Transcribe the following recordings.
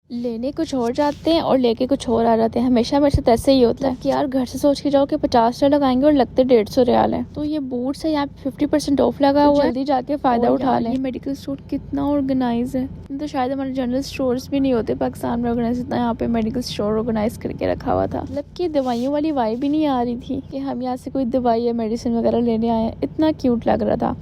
लेने कुछ और जाते हैं और लेके कुछ और आ जाते हैं। हमेशा मेरे साथ ऐसे ही होता है कि यार घर से सोच के जाओ कि 50 लगाएंगे और लगते 150 रियाल है। तो ये बूट्स है, यहाँ पे 50% ऑफ लगा हुआ है, जल्दी जाके फायदा उठा लें। ये मेडिकल स्टोर कितना ऑर्गेनाइज है, तो शायद हमारे जनरल स्टोर्स भी नहीं होते पाकिस्तान में ऑर्गेनाइज, इतना यहाँ पे मेडिकल स्टोर ऑर्गेनाइज करके रखा हुआ था। मतलब कि दवाइयों वाली वाइब भी नहीं आ रही थी कि हम यहाँ से कोई दवाई या मेडिसिन वगैरह लेने आए हैं। इतना क्यूट लग रहा था।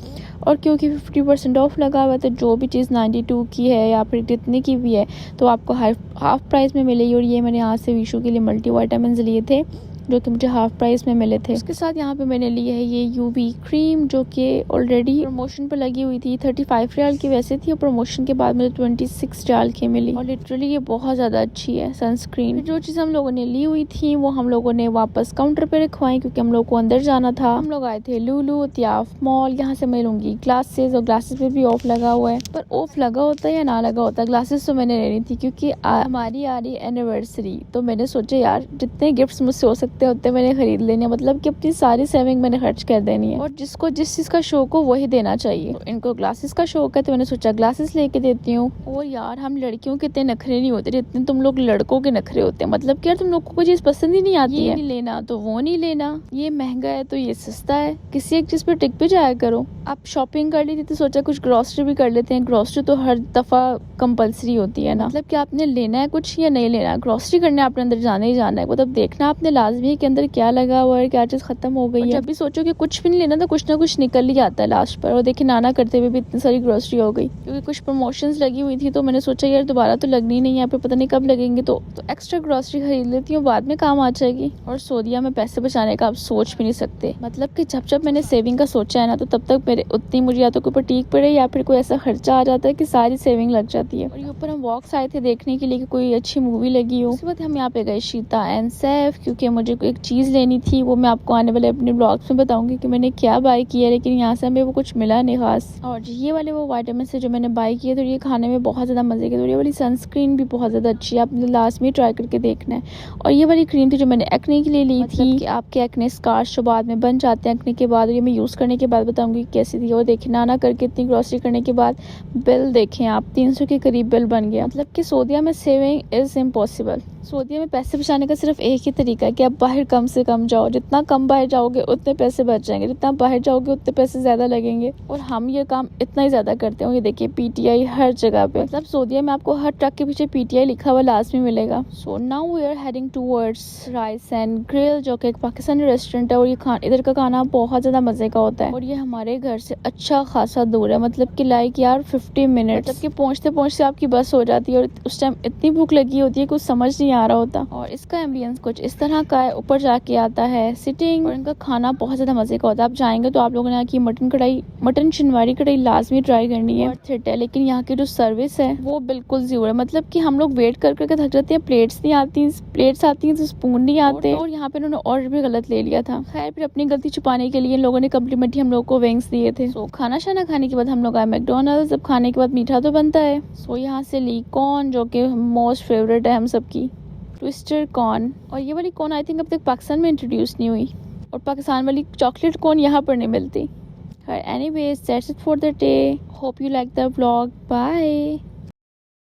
और क्योंकि 50% ऑफ लगा हुआ है तो जो भी चीज़ 92 की है या फिर जितने की भी है तो आपको हाफ प्राइस में मिलेगी। और ये मैंने यहाँ से वीशू के लिए मल्टी वाइटामिन लिए थे जो कि मुझे हाफ प्राइस में मिले थे। उसके साथ यहाँ पे मैंने ली है ये यूवी क्रीम जो कि ऑलरेडी प्रमोशन पर लगी हुई थी। 35 रियाल की वैसे थी और प्रमोशन के बाद मुझे 26 रियाल की मिली और लिटरली ये बहुत ज़्यादा अच्छी है सनस्क्रीन। जो चीज़ हम लोगों ने ली हुई थी वो हम लोगों ने वापस काउंटर पे रखवाई क्योंकि हम लोग को अंदर जाना था। हम लोग आए थे लुलु तियाफ मॉल, यहाँ से मैं लूँगी ग्लासेस और ग्लासेस पे भी ऑफ लगा हुआ है। पर ऑफ लगा होता है या ना लगा होता, ग्लासेस तो मैंने लेनी थी क्योंकि हमारी आ रही एनिवर्सरी। तो मैंने सोचा यार जितने गिफ्ट्स मुझसे हो सकते होते मैंने खरीद लेने, मतलब कि अपनी सारी सेविंग मैंने खर्च कर देनी है और जिसको जिस चीज का शौक हो वही देना चाहिए। तो इनको ग्लासेस का शौक है तो मैंने सोचा ग्लासेस लेके देती हूँ। और यार हम लड़कियों के इतने नखरे नहीं होते जितने तुम लोग लड़कों के नखरे होते हैं। मतलब कि यार तुम लोग को कोई चीज पसंद ही नहीं आती है, नहीं लेना तो वो नहीं लेना, ये महंगा है तो ये सस्ता है, किसी एक चीज पे टिक पे जाया करो। आप शॉपिंग कर ली थी तो सोचा कुछ ग्रोसरी भी कर लेते हैं। ग्रोसरी तो हर दफा कंपलसरी होती है ना, मतलब कि आपने लेना है कुछ या नहीं लेना, ग्रोसरी करने आपने अंदर जाना ही जाना है। मतलब देखना आपने लाजमी है कि अंदर क्या लगा हुआ है, क्या चीज खत्म हो गई है। जब भी सोचो कि कुछ भी नहीं लेना तो कुछ ना कुछ निकल ही आता है लास्ट पर। और देखिए नाना करते हुए भी इतनी सारी ग्रोसरी हो गई क्योंकि कुछ प्रमोशंस लगी हुई थी। तो मैंने सोचा यार दोबारा तो लगनी नहीं है यहाँ पे, पता नहीं कब लगेंगे, तो एक्स्ट्रा ग्रोसरी खरीद लेती हूँ, बाद में काम आ जाएगी। और सऊदीया में पैसे बचाने का आप सोच भी नहीं सकते। मतलब कि जब मैंने सेविंग का सोचा है ना तो तब तक मेरे उतनी मुझे या तो कोई टीक पड़े या फिर कोई ऐसा खर्चा आ जाता है कि सारी सेविंग लग जाती है। और ये ऊपर हम वॉक्स आए थे देखने के लिए कि कोई अच्छी मूवी लगी हो। उसके बाद हम यहाँ पे गए शीता एंड सैफ क्योंकि मुझे एक चीज लेनी थी। वो मैं आपको आने वाले अपने ब्लॉग्स में बताऊंगी कि मैंने क्या बाय किया, लेकिन यहाँ से हमें वो कुछ मिला नहीं खास। और ये वाले वो विटामिन से जो मैंने बाय किए तो ये खाने में बहुत ज़्यादा मजे के। तो ये वाली सनस्क्रीन भी बहुत ज़्यादा अच्छी है, आपने लास्ट में ट्राई करके देखना है। और ये वाली क्रीम थी जो मैंने एक्ने के लिए ली थी कि आपके एक्ने स्कार्स जो बाद में बन जाते हैं एक्ने के बाद। ये मैं यूज़ करने के बाद बताऊंगी कैसी थी। और देखिए ना करके इतनी ग्रोसरी करने के बाद बिल देखें आप 300 के करीब बिल बन गया। मतलब कि सऊदीया में सेविंग इज़ इम्पॉसिबल। सऊदीया में पैसे बचाने का सिर्फ एक ही तरीका है कि आप बाहर कम से कम जाओ। जितना कम बाहर जाओगे उतने पैसे बच जाएंगे, जितना बाहर जाओगे उतने पैसे ज्यादा लगेंगे। और हम ये काम इतना ही ज्यादा करते हैं। ये देखिए पीटीआई हर जगह पे, मतलब सऊदीया में आपको हर ट्रक के पीछे पीटीआई लिखा हुआ लास्ट में मिलेगा। So now we are heading towards Rice and Grill जो कि एक पाकिस्तानी रेस्टोरेंट है। और ये इधर का खाना बहुत ज्यादा मजे का होता है। और ये हमारे घर से अच्छा खासा दूर है, मतलब कि लाइक यार 50 मिनट, मतलब कि पहुंचते पहुंचते आपकी बस हो जाती है। और उस टाइम इतनी भूख लगी होती है कुछ समझ नहीं आ रहा होता। और इसका एम्बियंस कुछ इस तरह का है, ऊपर जाके आता है सिटिंग। और इनका खाना बहुत ज्यादा मजे का होता है। आप जाएंगे तो आप लोगों ने यहाँ की मटन शिनवारी कढ़ाई लाजमी ट्राई करनी है, वर्थ इट है। लेकिन यहाँ की जो सर्विस है वो बिल्कुल जीरो है। मतलब कि हम लोग वेट कर करके थक जाते हैं, प्लेट्स नहीं आती, प्लेट्स आती हैं तो स्पून नहीं आते। और यहाँ पे उन्होंने ऑर्डर भी गलत ले लिया था। खैर फिर अपनी गलती छुपाने के लिए इन लोगों ने कम्प्लीमेंट्री हम लोग को विंग्स दिए थे। सो खाना शाना खाने के बाद हम लोग आए मैकडोनल्ड्स। अब खाने के बाद मीठा तो बनता है। सो यहाँ से ली कॉर्न जो कि मोस्ट फेवरेट है हम सबकी, ट्विस्टर कॉर्न। और ये वाली कॉर्न आई थिंक अब तक पाकिस्तान में इंट्रोड्यूस नहीं हुई और पाकिस्तान वाली चॉकलेट कॉर्न यहाँ पर नहीं मिलती। Anyways that's it for the day, hope you like the vlog, bye.